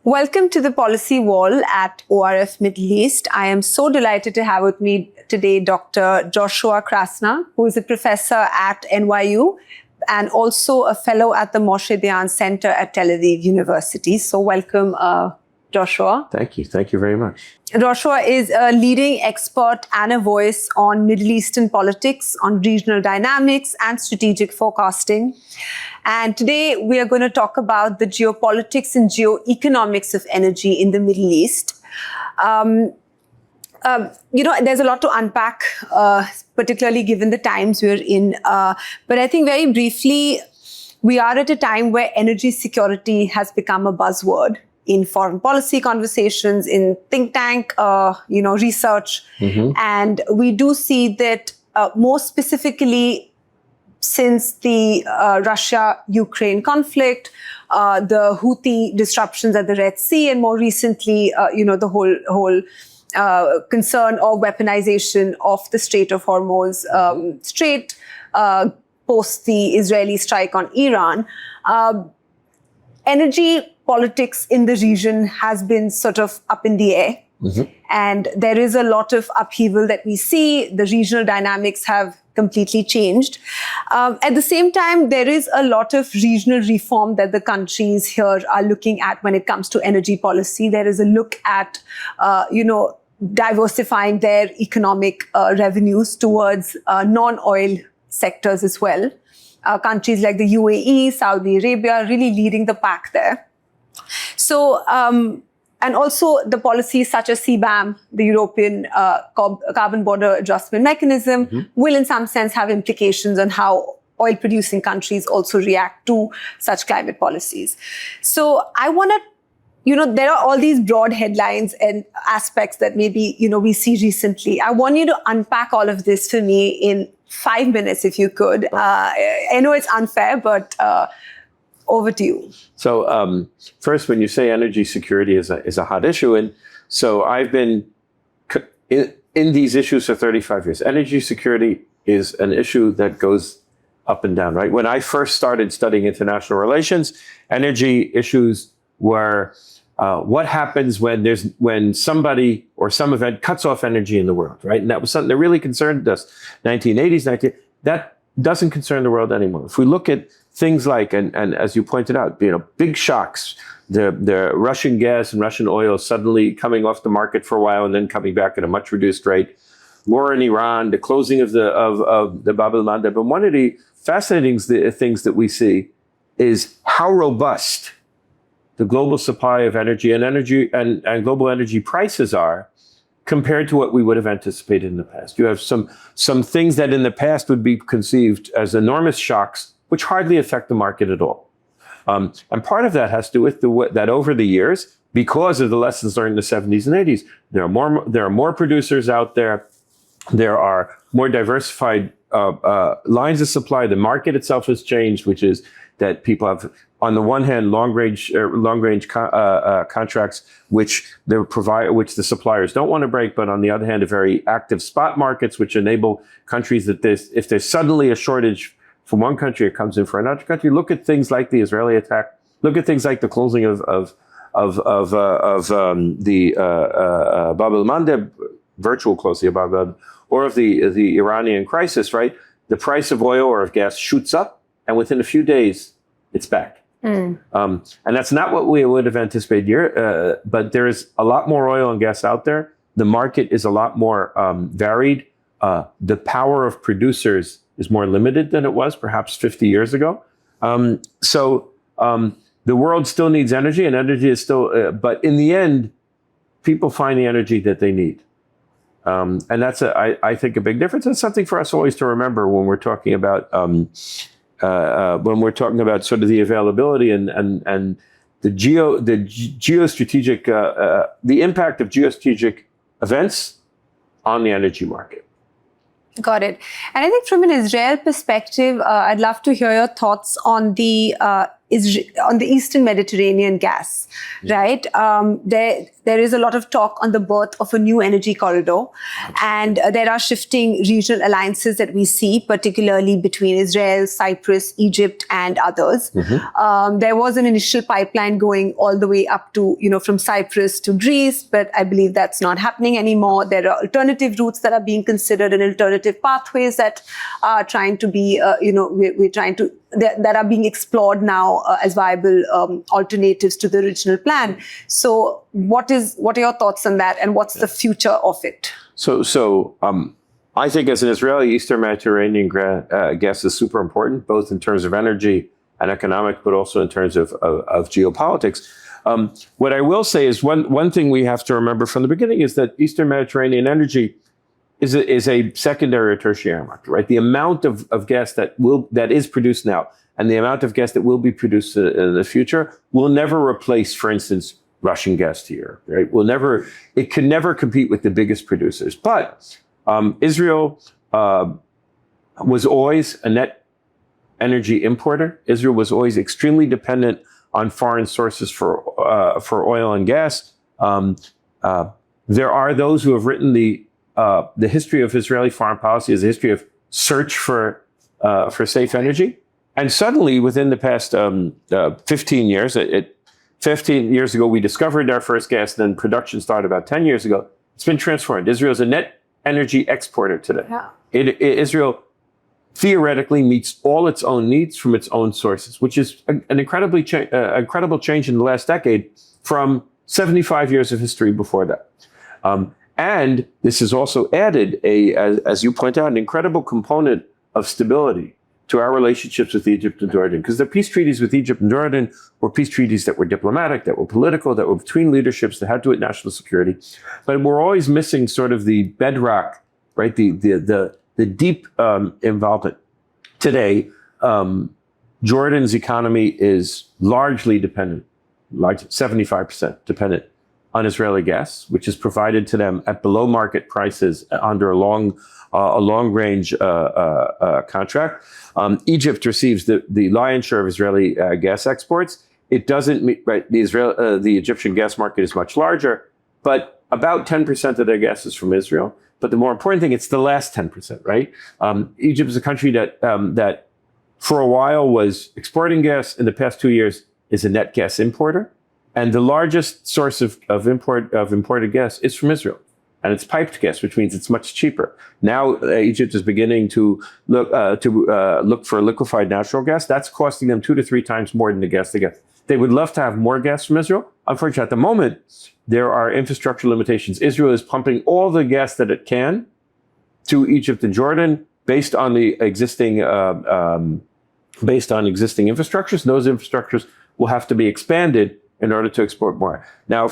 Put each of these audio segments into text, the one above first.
Welcome to the Policy Wall at ORF Middle East. I am so delighted to have with me today Dr. Joshua Krasna, who is a professor at NYU and also a fellow at the Moshe Dayan Center at Tel Aviv University. So welcome, Joshua. Thank you. Thank you very much. Joshua is a leading expert and a voice on Middle Eastern politics, on regional dynamics and strategic forecasting. And today we are going to talk about the geopolitics and geoeconomics of energy in the Middle East. There's a lot to unpack, particularly given the times we're in. But I think very briefly, we are at a time where energy security has become a buzzword in foreign policy conversations, in think tank, research. Mm-hmm. And we do see that more specifically since the Russia-Ukraine conflict, the Houthi disruptions at the Red Sea, and more recently, the whole concern of weaponization of the Strait of Hormuz, post the Israeli strike on Iran. Energy politics in the region has been sort of up in the air. Mm-hmm. And there is a lot of upheaval that we see. The regional dynamics have completely changed. At the same time, there is a lot of regional reform that the countries here are looking at when it comes to energy policy. There is a look at, diversifying their economic revenues towards non-oil sectors as well. Countries like the UAE, Saudi Arabia, really leading the pack there. So, and also the policies such as CBAM, the European Carbon Border Adjustment Mechanism, mm-hmm. will in some sense have implications on how oil-producing countries also react to such climate policies. So I want to, there are all these broad headlines and aspects that maybe, we see recently. I want you to unpack all of this for me in 5 minutes, if you could. I know it's unfair, but over to you. So first, when you say energy security is a hot issue, and so I've been in these issues for 35 years. Energy security is an issue that goes up and down, right? When I first started studying international relations, energy issues were what happens when somebody or some event cuts off energy in the world, right? And that was something that really concerned us. 1980s, that doesn't concern the world anymore. If we look at things like, and as you pointed out, big shocks, the Russian gas and Russian oil suddenly coming off the market for a while and then coming back at a much reduced rate, war in Iran, the closing of the Bab el-Mandeb. And one of the fascinating things that we see is how robust the global supply of energy and global energy prices are compared to what we would have anticipated in the past. You have some things that in the past would be conceived as enormous shocks, which hardly affect the market at all. And part of that has to do with that over the years, because of the lessons learned in the 70s and 80s, there are more producers out there. There are more diversified lines of supply. The market itself has changed, which is that people have, on the one hand, long-range contracts, which the suppliers don't want to break, but on the other hand, a very active spot markets, which enable countries that if there's suddenly a shortage from one country, it comes in for another country. Look at things like the Israeli attack. Look at things like the closing of the Bab el-Mandeb, virtual closing of Bab el-Mandeb, or of the Iranian crisis. Right, the price of oil or of gas shoots up, and within a few days, it's back. Mm. And that's not what we would have anticipated here. But there is a lot more oil and gas out there. The market is a lot more varied. The power of producers is more limited than it was perhaps 50 years ago. So the world still needs energy, and energy is still, but in the end, people find the energy that they need. And that's, I think, a big difference. It's something for us always to remember when we're talking about sort of the availability and the geostrategic, the impact of geostrategic events on the energy market. Got it. And I think from an Israel perspective, I'd love to hear your thoughts on the on the Eastern Mediterranean gas, right? There is a lot of talk on the birth of a new energy corridor, and there are shifting regional alliances that we see, particularly between Israel, Cyprus, Egypt, and others. There was an initial pipeline going all the way up to, from Cyprus to Greece, but I believe that's not happening anymore. There are alternative routes that are being considered and alternative pathways that are trying to be, that are being explored now as viable alternatives to the original plan. So what are your thoughts on that, and what's the future of it? So I think as an Israeli, Eastern Mediterranean gas is super important, both in terms of energy and economic, but also in terms of geopolitics. What I will say is one thing we have to remember from the beginning is that Eastern Mediterranean energy is a secondary or tertiary market, right? The amount of gas that is produced now and the amount of gas that will be produced in the future will never replace, for instance, Russian gas to Europe, right? It can never compete with the biggest producers. But Israel was always a net energy importer. Israel was always extremely dependent on foreign sources for oil and gas. There are those who have written the history of Israeli foreign policy as a history of search for safe energy. And suddenly, within the past 15 years, 15 years ago, we discovered our first gas, then production started about 10 years ago. It's been transformed. Israel is a net energy exporter today. Yeah. Israel theoretically meets all its own needs from its own sources, which is an incredible change in the last decade from 75 years of history before that. And this has also added, as you point out, an incredible component of stability to our relationships with Egypt and Jordan. Because the peace treaties with Egypt and Jordan were peace treaties that were diplomatic, that were political, that were between leaderships, that had to do with national security. But we're always missing sort of the bedrock, right? The deep involvement. Today, Jordan's economy is largely dependent, 75% dependent on Israeli gas, which is provided to them at below market prices under a long range contract. Egypt receives the lion's share of Israeli gas exports. It doesn't meet, right? The Egyptian gas market is much larger, but about 10% of their gas is from Israel. But the more important thing, it's the last 10%, right? Egypt is a country that for a while was exporting gas. In the past 2 years, is a net gas importer. And the largest source of imported gas is from Israel. And it's piped gas, which means it's much cheaper. Now Egypt is beginning to look for liquefied natural gas. That's costing them 2 to 3 times more than the gas they get. They would love to have more gas from Israel. Unfortunately, at the moment, there are infrastructure limitations. Israel is pumping all the gas that it can to Egypt and Jordan based on the existing infrastructures. And those infrastructures will have to be expanded in order to export more. Now,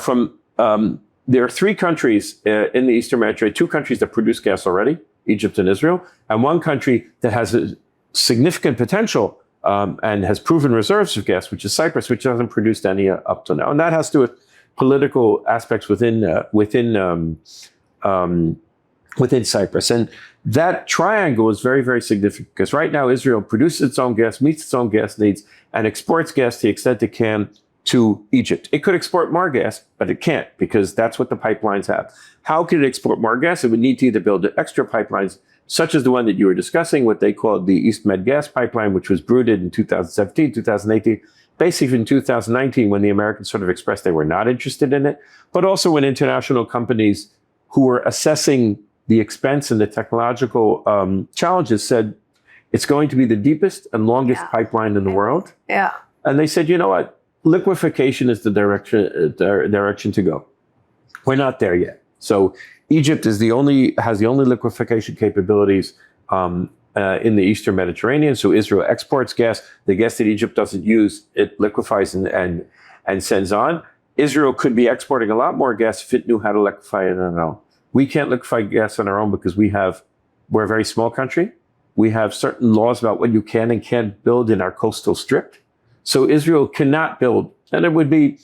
there are 3 countries in the Eastern Mediterranean, 2 countries that produce gas already, Egypt and Israel, and 1 country that has a significant potential and has proven reserves of gas, which is Cyprus, which hasn't produced any up to now. And that has to do with political aspects within Cyprus. And that triangle is very, very significant because right now Israel produces its own gas, meets its own gas needs, and exports gas to the extent it can to Egypt. It could export more gas, but it can't because that's what the pipelines have. How could it export more gas? It would need to either build extra pipelines, such as the one that you were discussing, what they called the East Med Gas Pipeline, which was brooded in 2017, 2018, basically in 2019, when the Americans sort of expressed they were not interested in it, but also when international companies who were assessing the expense and the technological challenges said, it's going to be the deepest and longest pipeline in the world. Yeah. And they said, you know what? Liquefaction is the direction to go. We're not there yet. So Egypt has the only liquefaction capabilities in the Eastern Mediterranean. So Israel exports gas. The gas that Egypt doesn't use, it liquefies and sends on. Israel could be exporting a lot more gas if it knew how to liquefy it on our own. We can't liquefy gas on our own because we're a very small country. We have certain laws about what you can and can't build in our coastal strip. So Israel cannot build. And it would be,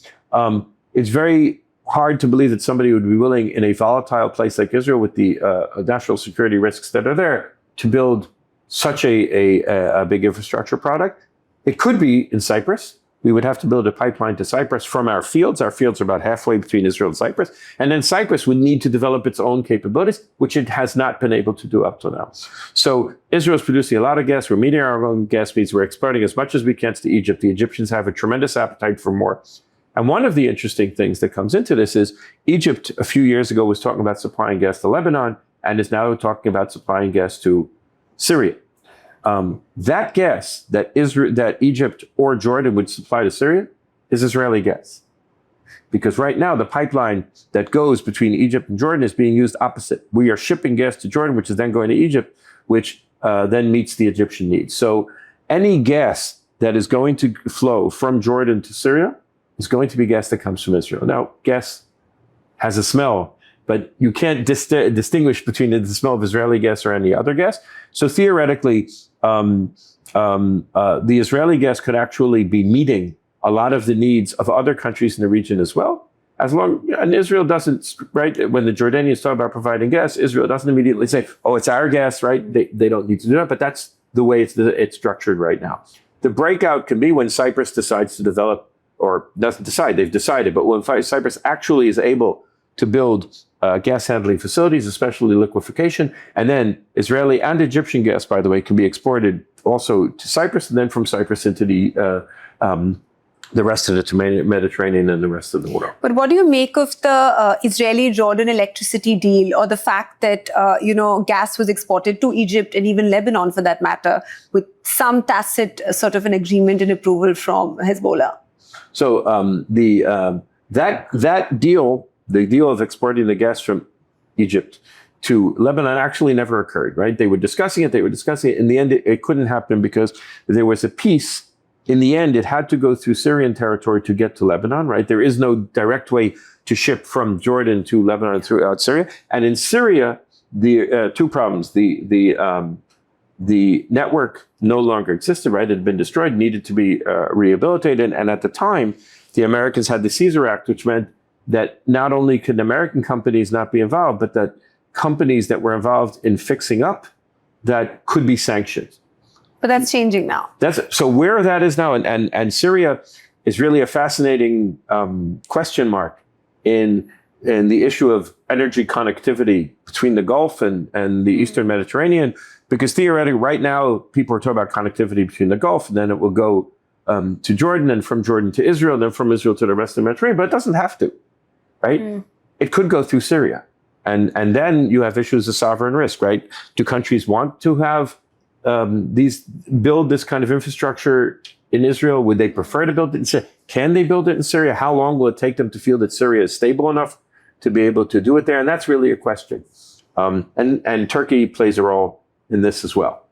it's very hard to believe that somebody would be willing in a volatile place like Israel with the national security risks that are there to build such a big infrastructure product. It could be in Cyprus. we would have to build a pipeline to Cyprus from our fields. Our fields are about halfway between Israel and Cyprus. And then Cyprus would need to develop its own capabilities, which it has not been able to do up to now. So Israel is producing a lot of gas. We're meeting our own gas needs. We're exporting as much as we can to Egypt. The Egyptians have a tremendous appetite for more. And one of the interesting things that comes into this is Egypt a few years ago was talking about supplying gas to Lebanon and is now talking about supplying gas to Syria. That gas that Egypt or Jordan would supply to Syria is Israeli gas. Because right now, the pipeline that goes between Egypt and Jordan is being used opposite. We are shipping gas to Jordan, which is then going to Egypt, which then meets the Egyptian needs. So any gas that is going to flow from Jordan to Syria is going to be gas that comes from Israel. Now, gas has a smell, but you can't distinguish between the smell of Israeli gas or any other gas. So theoretically, the Israeli gas could actually be meeting a lot of the needs of other countries in the region as well. And Israel doesn't, right? When the Jordanians talk about providing gas, Israel doesn't immediately say, "Oh, it's our gas," right? They don't need to do that, but that's the way it's structured right now. The breakout can be when Cyprus decides to develop, or doesn't decide, they've decided, but when Cyprus actually is able to build gas handling facilities, especially liquefaction, and then Israeli and Egyptian gas, by the way, can be exported also to Cyprus, and then from Cyprus into the rest of the Mediterranean and the rest of the world. But what do you make of the Israeli-Jordan electricity deal, or the fact that gas was exported to Egypt and even Lebanon, for that matter, with some tacit sort of an agreement and approval from Hezbollah? So that deal. The deal of exporting the gas from Egypt to Lebanon actually never occurred, right? They were discussing it. In the end, it couldn't happen because there was a peace. In the end, it had to go through Syrian territory to get to Lebanon, right? There is no direct way to ship from Jordan to Lebanon throughout Syria. And in Syria, the two problems. The network no longer existed, right? It had been destroyed, needed to be rehabilitated. And at the time, the Americans had the Caesar Act, which meant that not only could American companies not be involved, but that companies that were involved in fixing up that could be sanctioned. But that's changing now. So where that is now, and Syria is really a fascinating question mark in the issue of energy connectivity between the Gulf and the Eastern Mediterranean, because theoretically right now people are talking about connectivity between the Gulf, and then it will go to Jordan, and from Jordan to Israel, and then from Israel to the rest of the Mediterranean, but it doesn't have to. Right? It could go through Syria. And then you have issues of sovereign risk, right? Do countries want to have build this kind of infrastructure in Israel? Would they prefer to build it in Syria? Can they build it in Syria? How long will it take them to feel that Syria is stable enough to be able to do it there? And that's really a question. And Turkey plays a role in this as well.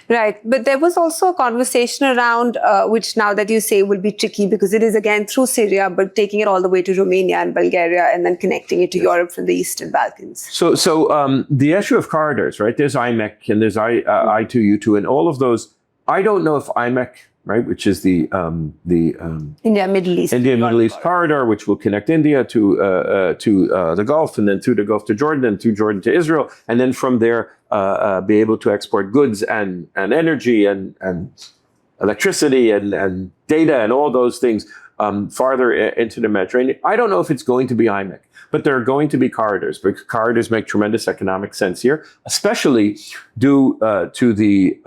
Right. But there was also a conversation around, which now that you say will be tricky because it is again through Syria, but taking it all the way to Romania and Bulgaria and then connecting it to Europe from the Eastern Balkans. So the issue of corridors, right? There's IMEC and there's I2U2 and all of those. I don't know if IMEC, right, which is the India-Middle East corridor, which will connect India to the Gulf, and then through the Gulf to Jordan, and through Jordan to Israel, and then from there be able to export goods and energy and electricity and data and all those things farther into the Mediterranean. I don't know if it's going to be IMEC, but there are going to be corridors. Because corridors make tremendous economic sense here, especially due to the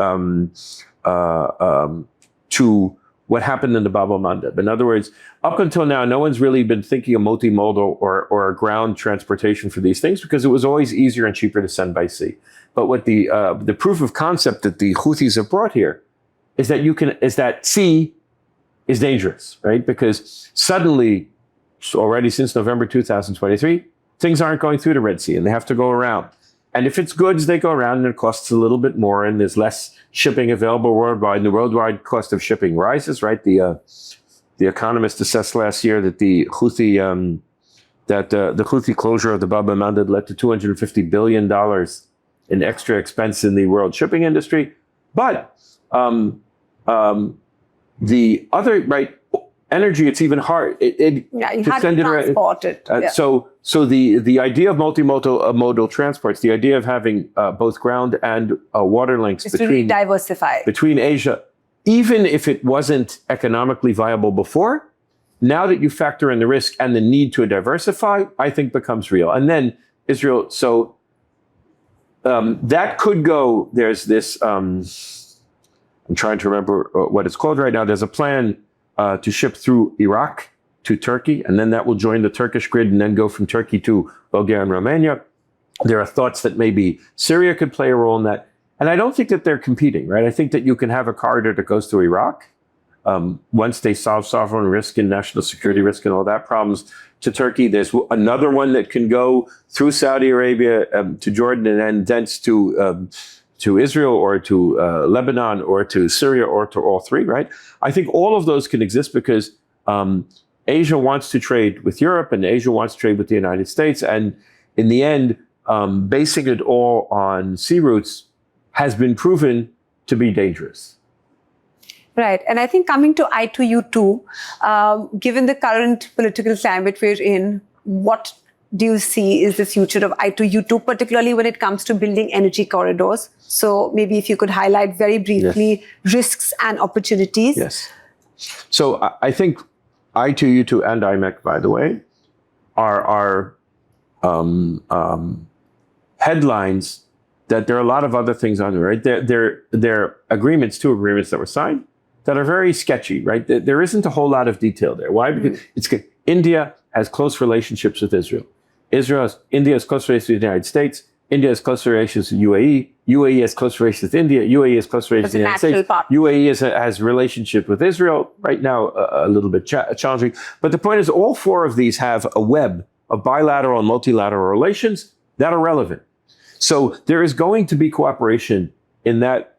to what happened in the Bab el-Mandeb. In other words, up until now, no one's really been thinking of multimodal or ground transportation for these things because it was always easier and cheaper to send by sea. But what the proof of concept that the Houthis have brought here is that sea is dangerous, right? Because suddenly, already since November 2023, things aren't going through the Red Sea and they have to go around. And if it's goods, they go around and it costs a little bit more and there's less shipping available worldwide. And the worldwide cost of shipping rises, right? The Economist assessed last year that the Houthi closure of the Bab el-Mandeb led to $250 billion in extra expense in the world shipping industry. But the other, right, energy, it's even hard. You had to transport it. So the idea of multimodal transports, the idea of having both ground and water links between Asia even if it wasn't economically viable before, now that you factor in the risk and the need to diversify, I think becomes real. And then Israel, so that could go, there's this, I'm trying to remember what it's called right now. There's a plan to ship through Iraq to Turkey, and then that will join the Turkish grid and then go from Turkey to Bulgaria and Romania. There are thoughts that maybe Syria could play a role in that. And I don't think that they're competing, right? I think that you can have a corridor that goes through Iraq once they solve sovereign risk and national security risk and all that problems to Turkey. There's another one that can go through Saudi Arabia to Jordan and then thence to Israel or to Lebanon or to Syria or to all three, right? I think all of those can exist because Asia wants to trade with Europe and Asia wants to trade with the United States. And in the end, basing it all on sea routes has been proven to be dangerous. Right. And I think coming to I2U2, given the current political climate we're in, what do you see is the future of I2U2, particularly when it comes to building energy corridors? So maybe if you could highlight very briefly risks and opportunities. Yes. So I think I2U2 and IMEC, by the way, are headlines that there are a lot of other things on there, right? They're agreements, two agreements that were signed that are very sketchy, right? There isn't a whole lot of detail there. Why? Because India has close relationships with Israel. India has close relations with the United States. India has close relations with UAE. UAE has close relations with India. UAE has close relations with the United States. UAE has relationship with Israel. Right now, a little bit challenging. But the point is, all four of these have a web of bilateral and multilateral relations that are relevant. So there is going to be cooperation in that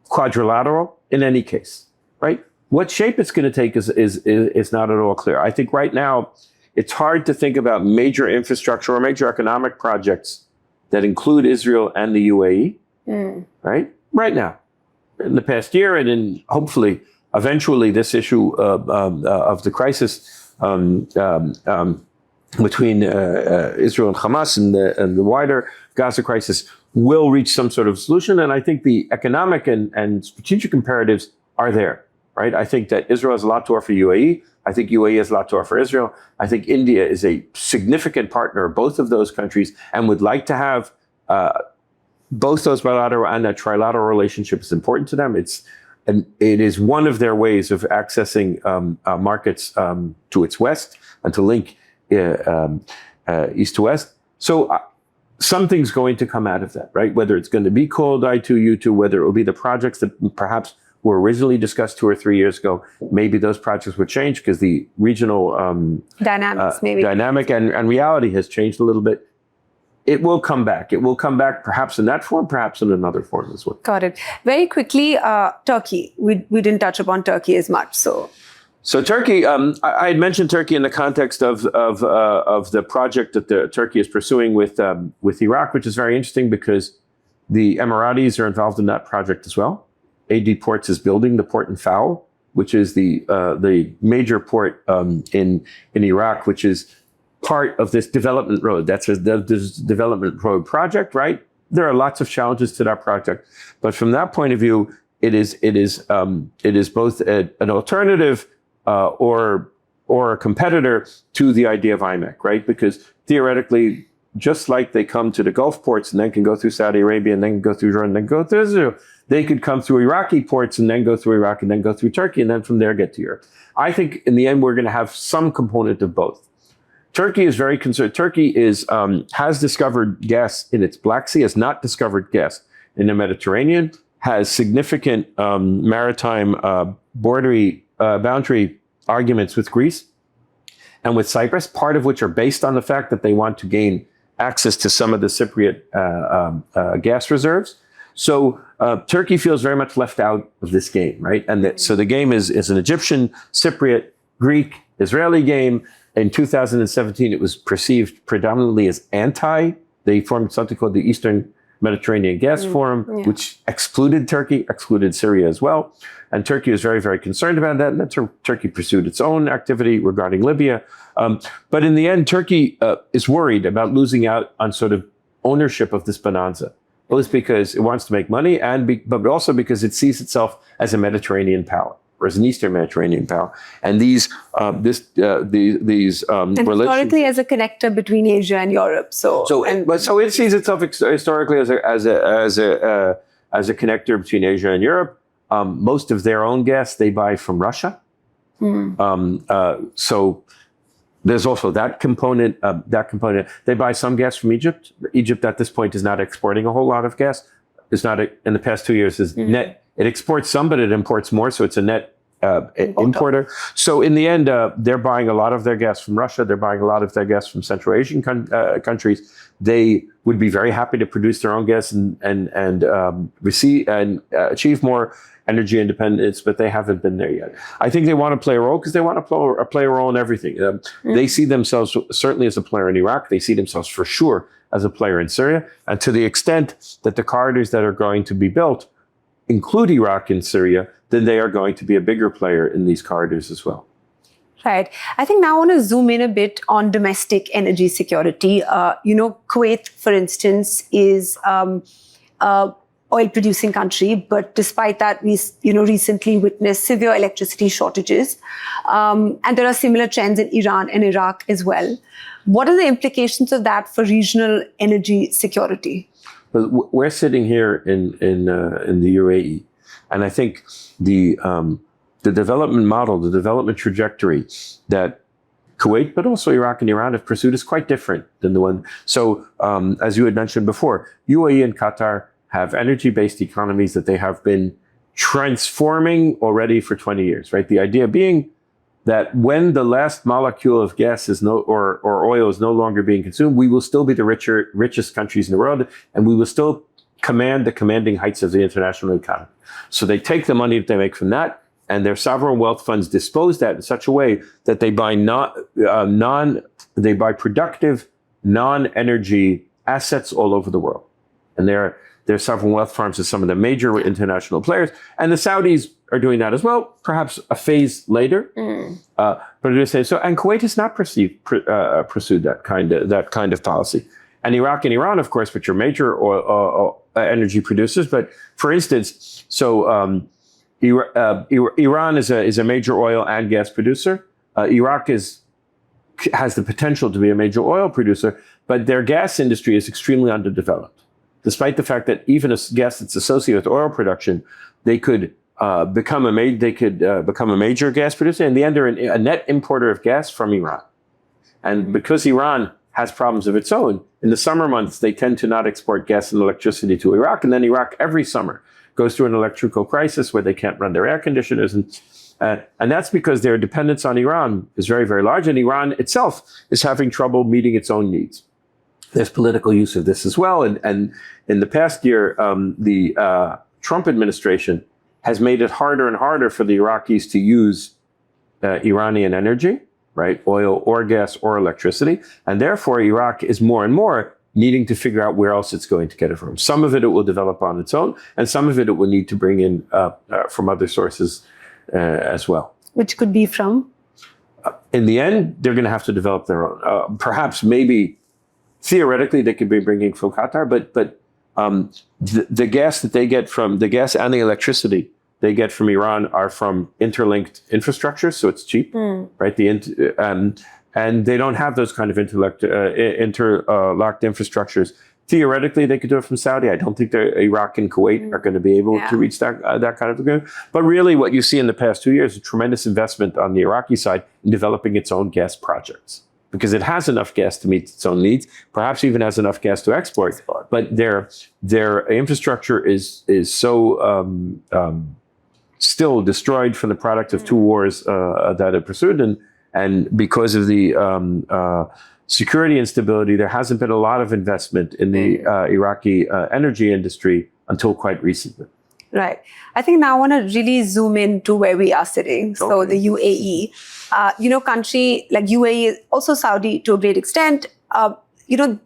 quadrilateral in any case, right? What shape it's going to take is not at all clear. I think right now it's hard to think about major infrastructure or major economic projects that include Israel and the UAE, right? Right now, in the past year, and in hopefully eventually this issue of the crisis between Israel and Hamas and the wider Gaza crisis will reach some sort of solution. And I think the economic and strategic imperatives are there, right? I think that Israel has a lot to offer UAE. I think UAE has a lot to offer Israel. I think India is a significant partner of both of those countries and would like to have both those bilateral and that trilateral relationship is important to them. It is one of their ways of accessing markets to its west and to link east to west. So something's going to come out of that, right? Whether it's going to be called I2U2, whether it will be the projects that perhaps were originally discussed 2 or 3 years ago, maybe those projects would change because the regional dynamic and reality has changed a little bit. It will come back. It will come back perhaps in that form, perhaps in another form as well. Got it. Very quickly, Turkey. We didn't touch upon Turkey as much, So Turkey, I had mentioned Turkey in the context of the project that Turkey is pursuing with Iraq, which is very interesting because the Emiratis are involved in that project as well. AD Ports is building the port in Fao, which is the major port in Iraq, which is part of this development road. That's this development road project, right? There are lots of challenges to that project, but from that point of view, it is both an alternative or a competitor to the idea of IMEC, right? Because theoretically, just like they come to the Gulf ports and then can go through Saudi Arabia and then go through Jordan and then go through Israel, they could come through Iraqi ports and then go through Iraq and then go through Turkey and then from there get to Europe. I think in the end, we're going to have some component of both. Turkey is very concerned. Turkey has discovered gas in its Black Sea, has not discovered gas in the Mediterranean, has significant maritime boundary arguments with Greece and with Cyprus, part of which are based on the fact that they want to gain access to some of the Cypriot gas reserves. So Turkey feels very much left out of this game, right? And so the game is an Egyptian, Cypriot, Greek, Israeli game. In 2017, it was perceived predominantly as anti. They formed something called the Eastern Mediterranean Gas Forum, which excluded Turkey, excluded Syria as well. And Turkey was very, very concerned about that. And then Turkey pursued its own activity regarding Libya. But in the end, Turkey is worried about losing out on sort of ownership of this bonanza. both because it wants to make money but also because it sees itself as a Mediterranean power, or as an Eastern Mediterranean power. And these And historically as a connector between Asia and Europe. So it sees itself historically as a connector between Asia and Europe. Most of their own gas they buy from Russia. So there's also that component. They buy some gas from Egypt. Egypt at this point is not exporting a whole lot of gas. It's not in the past 2 years is net. It exports some, but it imports more. So it's a net importer. So in the end, they're buying a lot of their gas from Russia. They're buying a lot of their gas from Central Asian countries. They would be very happy to produce their own gas and receive and achieve more energy independence, but they haven't been there yet. I think they want to play a role because they want to play a role in everything. They see themselves certainly as a player in Iraq. They see themselves for sure as a player in Syria. And to the extent that the corridors that are going to be built include Iraq and Syria, then they are going to be a bigger player in these corridors as well. Right. I think now I want to zoom in a bit on domestic energy security. Kuwait, for instance, is oil-producing country, but despite that, we recently witnessed severe electricity shortages, and there are similar trends in Iran and Iraq as well. What are the implications of that for regional energy security? Well, we're sitting here in the UAE, and I think the development model, the development trajectory that Kuwait, but also Iraq and Iran have pursued is quite different than the one. So, as you had mentioned before, UAE and Qatar have energy-based economies that they have been transforming already for 20 years, right? The idea being that when the last molecule of gas or oil is no longer being consumed, we will still be the richest countries in the world, and we will still command the commanding heights of the international economy. So they take the money that they make from that, and their sovereign wealth funds dispose that in such a way that they buy productive, non-energy assets all over the world. And their sovereign wealth farms are some of the major international players, and the Saudis are doing that as well, perhaps a phase later. But it is so, and Kuwait has not pursued that kind of policy, and Iraq and Iran, of course, which are major energy producers. But for instance, Iran is a major oil and gas producer. Iraq has the potential to be a major oil producer, but their gas industry is extremely underdeveloped. Despite the fact that even a gas that's associated with oil production, they could become a major gas producer. In the end, they're a net importer of gas from Iran. And because Iran has problems of its own, in the summer months, they tend to not export gas and electricity to Iraq. And then Iraq, every summer, goes through an electrical crisis where they can't run their air conditioners. And that's because their dependence on Iran is very, very large. And Iran itself is having trouble meeting its own needs. There's political use of this as well. And in the past year, the Trump administration has made it harder and harder for the Iraqis to use Iranian energy, right? Oil or gas or electricity. And therefore, Iraq is more and more needing to figure out where else it's going to get it from. Some of it will develop on its own, and some of it will need to bring in from other sources as well. Which could be from? In the end, they're going to have to develop their own. Perhaps, maybe, theoretically, they could be bringing from Qatar, but the gas that they get from the gas and the electricity they get from Iran are from interlinked infrastructure, so it's cheap, right? And they don't have those kind of interlocked infrastructures. Theoretically, they could do it from Saudi. I don't think Iraq and Kuwait are going to be able to reach that kind of agreement. But really, what you see in the past 2 years is a tremendous investment on the Iraqi side in developing its own gas projects, because it has enough gas to meet its own needs, perhaps even has enough gas to export. But their infrastructure is so still destroyed from the product of two wars that it pursued, and because of the security instability, there hasn't been a lot of investment in the Iraqi energy industry until quite recently. Right. I think now I want to really zoom into where we are sitting. Okay. So the UAE, country like UAE, also Saudi to a great extent,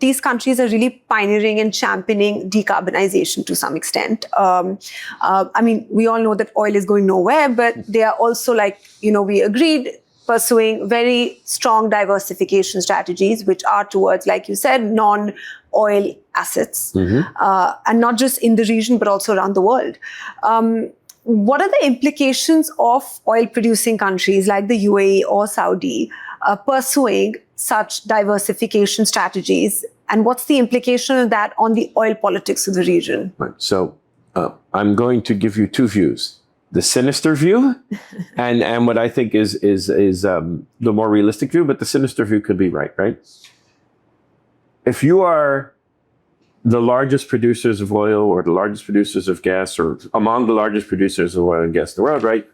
these countries are really pioneering and championing decarbonization to some extent. We all know that oil is going nowhere, but they are also we agreed, pursuing very strong diversification strategies, which are towards, like you said, oil assets, and not just in the region, but also around the world. What are the implications of oil-producing countries like the UAE or Saudi pursuing such diversification strategies? And what's the implication of that on the oil politics of the region? Right. So I'm going to give you two views: the sinister view, and what I think is the more realistic view. But the sinister view could be right. If you are the largest producers of oil or the largest producers of gas or among the largest producers of oil and gas in the world, right?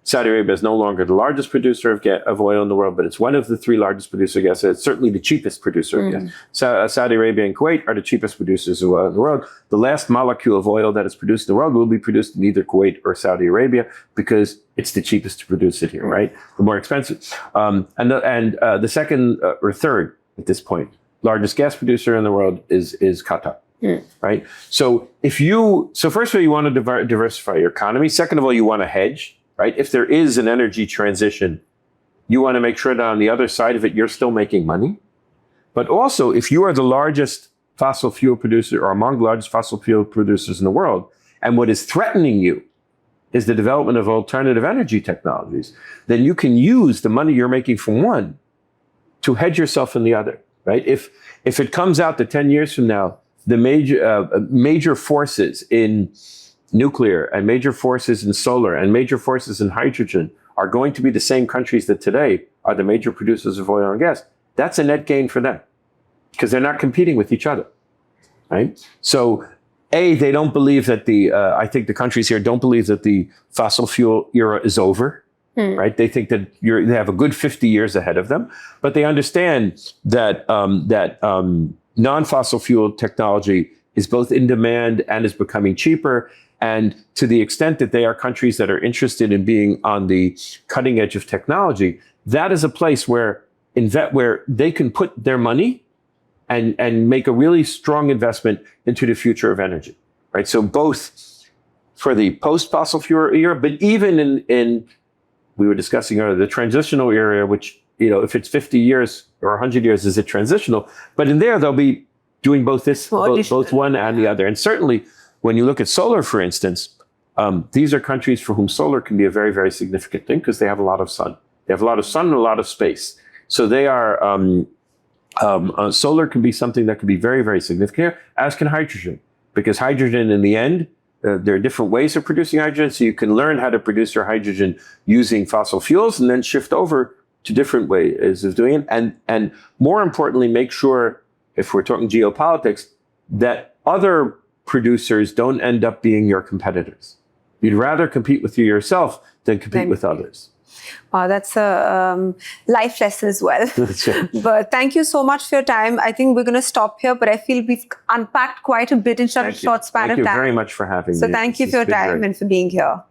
Saudi Arabia is no longer the largest producer of oil in the world, but it's one of the three largest producers of gas. It's certainly the cheapest producer of gas. Saudi Arabia and Kuwait are the cheapest producers of oil in the world. The last molecule of oil that is produced in the world will be produced in either Kuwait or Saudi Arabia because it's the cheapest to produce it here, right? The more expensive. The second or third at this point largest gas producer in the world is Qatar, right? So first of all, you want to diversify your economy. Second of all, you want to hedge, right? If there is an energy transition, you want to make sure that on the other side of it, you're still making money. But also, if you are the largest fossil fuel producer or among the largest fossil fuel producers in the world, and what is threatening you is the development of alternative energy technologies, then you can use the money you're making from one to hedge yourself in the other. Right? If it comes out that 10 years from now, the major forces in nuclear and major forces in solar and major forces in hydrogen are going to be the same countries that today are the major producers of oil and gas, that's a net gain for them because they're not competing with each other. Right? So, they don't believe that I think the countries here don't believe that the fossil fuel era is over. Right? They think that they have a good 50 years ahead of them, but they understand that non-fossil fuel technology is both in demand and is becoming cheaper. And to the extent that they are countries that are interested in being on the cutting edge of technology, that is a place where they can put their money and make a really strong investment into the future of energy. Right? So both for the post-fossil fuel era, but even in we were discussing earlier, the transitional area, which, if it's 50 years or 100 years, is it transitional? But in there, they'll be doing both one and the other. And certainly, when you look at solar, for instance, these are countries for whom solar can be a very, very significant thing because they have a lot of sun. They have a lot of sun and a lot of space. So they are, solar can be something that can be very, very significant here, as can hydrogen. Because hydrogen, in the end, there are different ways of producing hydrogen, so you can learn how to produce your hydrogen using fossil fuels and then shift over to different ways of doing it. And more importantly, make sure, if we're talking geopolitics, that other producers don't end up being your competitors. You'd rather compete with yourself than compete with others. Wow, that's a life lesson as well. That's it. But thank you so much for your time. I think we're going to stop here, but I feel we've unpacked quite a bit in such a short span of time. Thank you very much for having me. So thank you for your time and for being here.